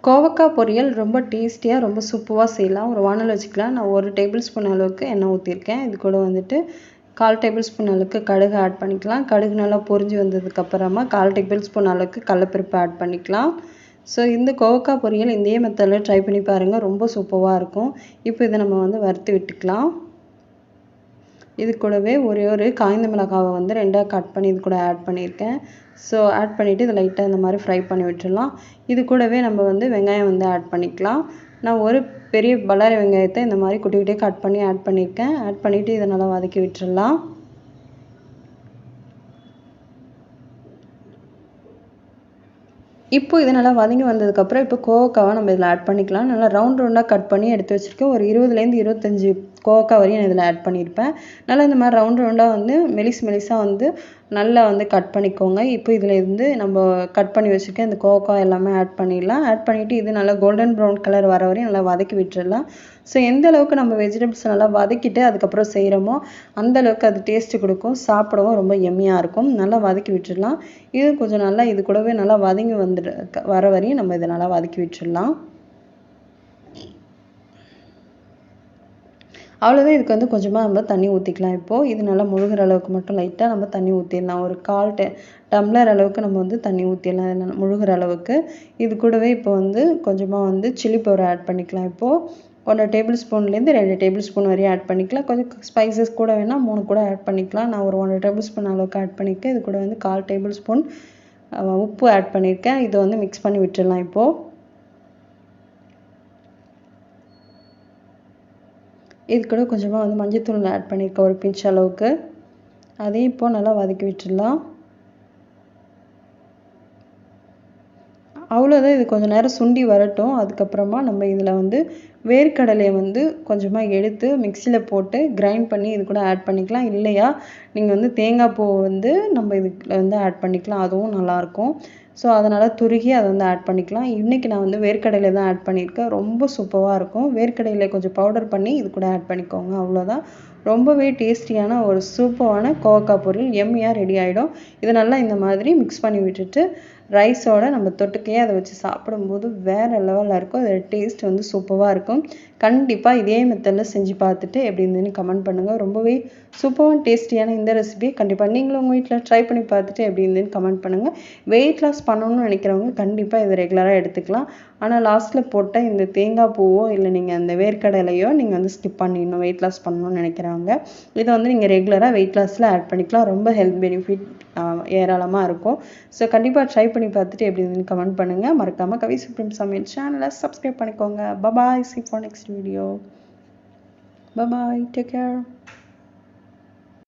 கோவக்காய் பொரியல் ரொம்ப டேஸ்டியாக ரொம்ப சூப்பராக செய்யலாம். ஒரு வானல் வச்சுக்கலாம். நான் 1 டேபிள் ஸ்பூன் அளவுக்கு எண்ணெய் ஊற்றிருக்கேன். இது கூட வந்துட்டு 1/4 டேபிள் ஸ்பூன் அளவுக்கு கடுகு ஆட் பண்ணிக்கலாம். கடுகு நல்லா பொரிஞ்சு வந்ததுக்கப்புறமா 1/4 டேபிள் ஸ்பூன் அளவுக்கு கடலப்பருப்பு ஆட் பண்ணிக்கலாம். ஸோ இந்த கோவக்காய் பொரியல் இதே மெத்தடில் ட்ரை பண்ணி பாருங்கள். ரொம்ப சூப்பராக இருக்கும். இப்போ இதை நம்ம வந்து வறுத்து விட்டுக்கலாம். இது கூடவே ஒரே ஒரு காய்ந்த மிளகாவை வந்து 2ஆக கட் பண்ணி இது கூட ஆட் பண்ணியிருக்கேன். ஸோ ஆட் பண்ணிவிட்டு இதை லைட்டாக இந்த மாதிரி ஃப்ரை பண்ணி விட்டுடலாம். இது கூடவே நம்ம வந்து வெங்காயம் வந்து ஆட் பண்ணிக்கலாம். நான் ஒரு பெரிய பல்லாரி வெங்காயத்தை இந்த மாதிரி குட்டி குட்டியாக கட் பண்ணி ஆட் பண்ணியிருக்கேன். ஆட் பண்ணிவிட்டு இதை நல்லா வதக்கி விட்டுடலாம். இப்போ இது நல்லா வதங்கி வந்ததுக்கப்புறம் இப்போ கோவக்காவை நம்ம இதில் ஆட் பண்ணிக்கலாம். நல்லா ரவுண்டாக கட் பண்ணி எடுத்து வச்சுருக்கேன். ஒரு 20லேருந்து 25 கோவக்காய் வரையும் நான் இதில் ஆட் பண்ணியிருப்பேன். நல்லா இந்த மாதிரி ரவுண்டாக வந்து மெலிசாக வந்து நல்லா வந்து கட் பண்ணிக்கோங்க. இப்போ இதில் இருந்து நம்ம கட் பண்ணி வச்சுருக்கேன் இந்த கோவக்காய் எல்லாமே ஆட் பண்ணிடலாம். ஆட் பண்ணிவிட்டு இது நல்லா கோல்டன் ப்ரௌன் கலர் வர வரையும் நல்லா வதக்கி விட்டுடலாம். ஸோ எந்த அளவுக்கு நம்ம வெஜிடபிள்ஸ் நல்லா வதக்கிட்டு அதுக்கப்புறம் செய்கிறோமோ அந்த அளவுக்கு அது டேஸ்ட்டு கொடுக்கும். சாப்பிடவும் ரொம்ப எம்மியாக இருக்கும். நல்லா வதக்கி விட்டுடலாம். இது கொஞ்சம் நல்லா இது கூடவே நல்லா வதங்கி வர வரையும் நம்ம இதை நல்லா வதக்கி விட்டுடலாம். அவ்வளோதான். இதுக்கு வந்து கொஞ்சமாக நம்ம தண்ணி ஊற்றிக்கலாம். இப்போது இது நல்லா முழுகிற அளவுக்கு மட்டும் லைட்டாக நம்ம தண்ணி ஊற்றிடலாம். ஒரு 1/4 டம்ளர் அளவுக்கு நம்ம வந்து தண்ணி ஊற்றிடலாம் முழுகிற அளவுக்கு. இது கூடவே இப்போ வந்து கொஞ்சமாக வந்து சில்லி பவுடர் ஆட் பண்ணிக்கலாம். இப்போது 1 டேபிள் ஸ்பூன்லேருந்து 2 டேபிள் ஸ்பூன் வரையும் ஆட் பண்ணிக்கலாம். கொஞ்சம் ஸ்பைசஸ் கூட வேணால் 3 கூட ஆட் பண்ணிக்கலாம். நான் ஒரு 1 டேபிள் ஸ்பூன் அளவுக்கு ஆட் பண்ணியிருக்கேன். இது கூட வந்து 1/4 டேபிள் ஸ்பூன் உப்பு ஆட் பண்ணியிருக்கேன். இதை வந்து மிக்ஸ் பண்ணி விட்டுடலாம். இப்போது இது கூட கொஞ்சமாக வந்து மஞ்சள்தூள் ஆட் பண்ணியிருக்கேன் ஒரு பிஞ்ச் அளவுக்கு. அதையும் இப்போது நல்லா வதக்கி விட்டுடலாம். அவ்வளோதான். இது கொஞ்சம் நேரம் சுண்டி வரட்டும். அதுக்கப்புறமா நம்ம இதில் வந்து வேர்க்கடலையை வந்து கொஞ்சமாக எடுத்து மிக்சியில் போட்டு கிரைண்ட் பண்ணி இது கூட ஆட் பண்ணிக்கலாம். இல்லையா நீங்கள் வந்து தேங்காய் பூ வந்து நம்ம இதுக்கு வந்து ஆட் பண்ணிக்கலாம். அதுவும் நல்லாயிருக்கும். ஸோ அதனால் துருகி அதை வந்து ஆட் பண்ணிக்கலாம். இன்றைக்கி நான் வந்து வேர்க்கடலை தான் ஆட் பண்ணியிருக்கேன். ரொம்ப சூப்பராக இருக்கும். வேர்க்கடலை கொஞ்சம் பவுடர் பண்ணி இது கூட ஆட் பண்ணிக்கோங்க. அவ்வளோதான். ரொம்பவே டேஸ்டியான ஒரு சூப்பரான கோவக்காய் பொரியல் எம்மியாக ரெடி ஆகிடும். இதை நல்லா இந்த மாதிரி மிக்ஸ் பண்ணி விட்டுட்டு ரைஸோட நம்ம தொட்டுக்கையே அதை வச்சு சாப்பிடும்போது வேறு லெவலில் இருக்கும். அதோட டேஸ்ட் வந்து சூப்பராக இருக்கும். கண்டிப்பாக இதே மெத்தடில் செஞ்சு பார்த்துட்டு எப்படி இருந்துன்னு கமெண்ட் பண்ணுங்கள். ரொம்பவே சூப்பரான டேஸ்டியான இந்த ரெசிபியை கண்டிப்பாக நீங்களும் உங்கள் வீட்டில் ட்ரை பண்ணி பார்த்துட்டு எப்படி இருந்துன்னு கமெண்ட் பண்ணுங்கள். வெயிட் லாஸ் பண்ணணும்னு நினைக்கிறவங்க கண்டிப்பாக இதை ரெகுலராக எடுத்துக்கலாம். ஆனால் லாஸ்ட்டில் போட்ட இந்த தேங்காய் பூவோ இல்லை நீங்கள் அந்த வேர்க்கடலையோ நீங்கள் வந்து ஸ்கிப் பண்ணிடணும் வெயிட் லாஸ் பண்ணணும்னு நினைக்கிறவங்க. இதை வந்து நீங்கள் ரெகுலராக வெயிட் லாஸில் ஆட் பண்ணிக்கலாம். ரொம்ப ஹெல்த் பெனிஃபிட் ஏராளமாக இருக்கும். ஸோ கண்டிப்பாக ட்ரை பண்ணி பார்த்துட்டு எப்படி இருந்துன்னு கமெண்ட் பண்ணுங்கள். மறக்காமல் கவி சுப்ரீம் சமையல் சேனலை சப்ஸ்கிரைப் பண்ணிக்கோங்க. Bye bye. See you for next video. Bye bye. Take care.